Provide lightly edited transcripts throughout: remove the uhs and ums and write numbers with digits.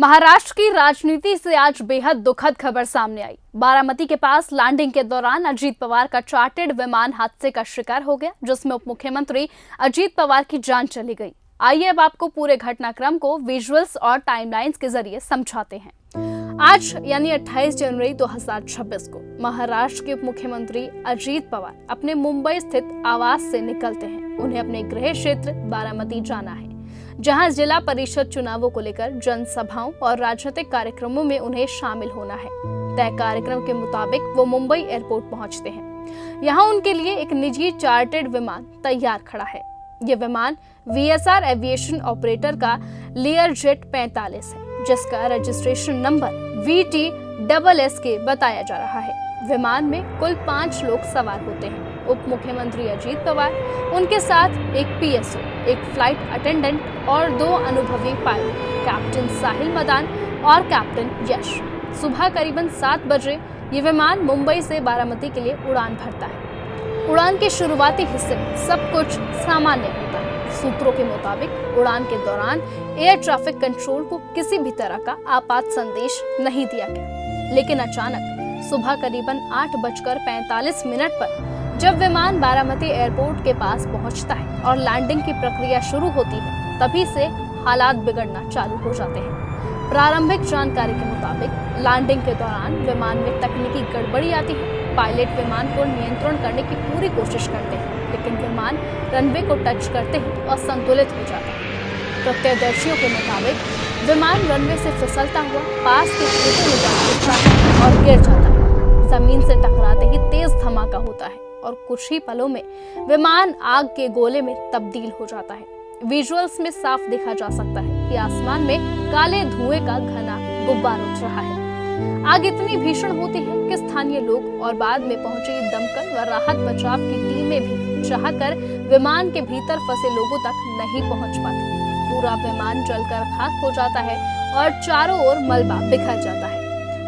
महाराष्ट्र की राजनीति से आज बेहद दुखद खबर सामने आई। बारामती के पास लैंडिंग के दौरान अजीत पवार का चार्टर्ड विमान हादसे का शिकार हो गया, जिसमें उप मुख्यमंत्री अजीत पवार की जान चली गई। आइए अब आपको पूरे घटनाक्रम को विजुअल्स और टाइमलाइंस के जरिए समझाते हैं। आज यानी 28 जनवरी 2026 को महाराष्ट्र के उप मुख्यमंत्री अजीत पवार अपने मुंबई स्थित आवास से निकलते हैं। उन्हें अपने गृह क्षेत्र बारामती जाना है, जहां जिला परिषद चुनावों को लेकर जनसभाओं और राजनीतिक कार्यक्रमों में उन्हें शामिल होना है। तय कार्यक्रम के मुताबिक वो मुंबई एयरपोर्ट पहुंचते हैं। यहां उनके लिए एक निजी चार्टर्ड विमान तैयार खड़ा है। ये विमान VSR एविएशन ऑपरेटर का लियरजेट 45 है, जिसका रजिस्ट्रेशन नंबर VT-SSK बताया जा रहा है। विमान में कुल 5 लोग सवार होते हैं। उप मुख्यमंत्री अजीत पवार, उनके साथ एक PSO, एक फ्लाइट अटेंडेंट और 2 अनुभवी पायलट, कैप्टन साहिल मदान और कैप्टन यश। सुबह करीबन 7 बजे ये विमान मुंबई से बारामती के लिए उड़ान भरता है। उड़ान के शुरुआती हिस्से में सब कुछ सामान्य होता है। सूत्रों के मुताबिक उड़ान के दौरान एयर ट्रैफिक कंट्रोल को किसी भी तरह का आपात संदेश नहीं दिया गया, लेकिन अचानक सुबह करीबन 8:45 पर जब विमान बारामती एयरपोर्ट के पास पहुंचता है और लैंडिंग की प्रक्रिया शुरू होती है, तभी से हालात बिगड़ना चालू हो जाते हैं। प्रारंभिक जानकारी के मुताबिक लैंडिंग के दौरान विमान में तकनीकी गड़बड़ी आती है। पायलट विमान को नियंत्रण करने की पूरी कोशिश करते हैं, लेकिन विमान रनवे को टच करते ही असंतुलित हो जाता है। प्रत्यक्षदर्शियों के मुताबिक विमान रनवे से फिसलता हुआ पास के खेतों में जा गिरता है और गिर जाता है। जमीन से टकराते ही तेज धमाका होता है और कुछ ही पलों में विमान आग के गोले में तब्दील हो जाता है। विजुअल्स में साफ देखा जा सकता है कि आसमान में काले धुएं का घना गुब्बार उठ रहा है। आग इतनी भीषण होती है कि स्थानीय लोग और बाद में पहुंची दमकल व राहत बचाव की टीमें भी चाहकर विमान के भीतर फंसे लोगों तक नहीं पहुंच पाती। पूरा विमान जलकर खाक हो जाता है और चारों ओर मलबा बिखर जाता है।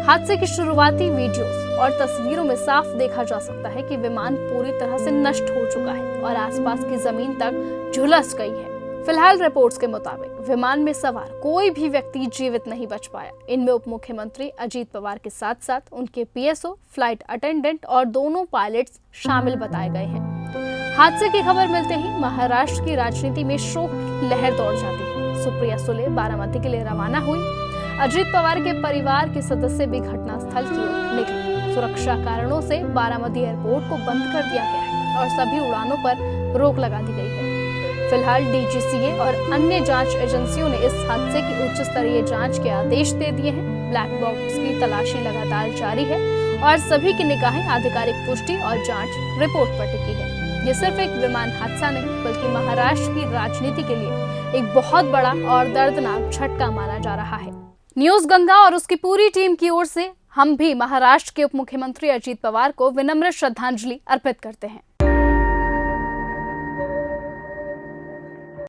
हादसे की शुरुआती वीडियोस और तस्वीरों में साफ देखा जा सकता है कि विमान पूरी तरह से नष्ट हो चुका है और आसपास की जमीन तक झुलस गई है। फिलहाल रिपोर्ट्स के मुताबिक विमान में सवार कोई भी व्यक्ति जीवित नहीं बच पाया। इनमें उप मुख्यमंत्री अजीत पवार के साथ साथ उनके PSO, फ्लाइट अटेंडेंट और दोनों पायलट्स शामिल बताए गए हैं। हादसे की खबर मिलते ही महाराष्ट्र की राजनीति में शोक लहर दौड़ जाती है। सुप्रिया सुले बारामती के लिए रवाना हुई। अजीत पवार के परिवार के सदस्य भी घटनास्थल की ओर निकले। सुरक्षा कारणों से बारामती एयरपोर्ट को बंद कर दिया गया है और सभी उड़ानों पर रोक लगा दी गई है। फिलहाल DGCA और अन्य जांच एजेंसियों ने इस हादसे की उच्च स्तरीय जांच के आदेश दे दिए हैं। ब्लैक बॉक्स की तलाशी लगातार जारी है और सभी की निगाहें आधिकारिक पुष्टि और जांच रिपोर्ट पर टिकी है। ये सिर्फ एक विमान हादसा नहीं, बल्कि महाराष्ट्र की राजनीति के लिए एक बहुत बड़ा और दर्दनाक झटका माना जा रहा है। न्यूज गंगा और उसकी पूरी टीम की ओर से हम भी महाराष्ट्र के उप मुख्यमंत्री अजीत पवार को विनम्र श्रद्धांजलि अर्पित करते हैं।